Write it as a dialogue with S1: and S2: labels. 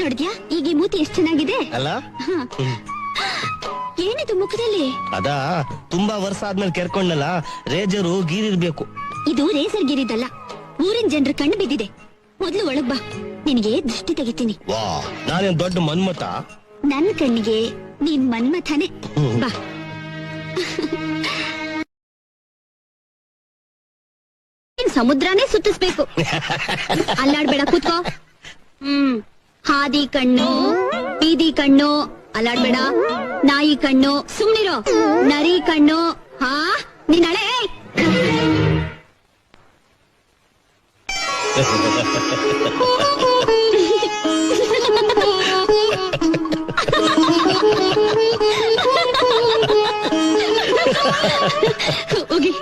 S1: ನೋಡಿದ್ಯಾ ಈಗ ಈ ಮೂತಿ ಎಷ್ಟ್ ಚೆನ್ನಾಗಿದೆ
S2: ಅಲ್ಲ?
S1: ಏನಿದು ಮುಖದಲ್ಲಿ?
S2: ಅದ ತುಂಬಾ ವರ್ಷ ಆದ್ಮೇಲೆ ಕೆರ್ಕೊಂಡಲ್ಲ, ರೇಜರು ಗೀರಿರ್ಬೇಕು.
S1: ಇದು ರೇಸರ್ ಗಿರಿದಲ್ಲ, ಊರಿನ ಜನರ ಕಣ್ಣು ಬಿದ್ದಿದೆ. ಮೊದ್ಲು ಒಳಗ್ ಬಾ, ನಿನಗೆ ದೃಷ್ಟಿ ತೆಗಿತೀನಿ.
S2: ವಾ, ನಾನೇನ್ ದೊಡ್ಡ ಮನ್ಮತ?
S1: ನನ್ ಕಣ್ಣಿಗೆ ನೀನ್ ಮನ್ಮಥನೇ. ಬಾ. ಸಮುದ್ರನೇ ಸುತ್ತಿಸ್ಬೇಕು. ಅಲ್ಲಾಡ್ಬೇಡ, ಕೂತ್ಕೋ. ಹಾದಿ ಕಣ್ಣು, ಬೀದಿ ಕಣ್ಣು, ಅಲ್ಲಾಡ್ಬೇಡ. ನಾಯಿ ಕಣ್ಣು, ಸುಮ್ನಿರೋ. ನರಿ ಕಣ್ಣು, ಹಾ ನೀನ್ ಹಳೆ. ಹೋಗಿ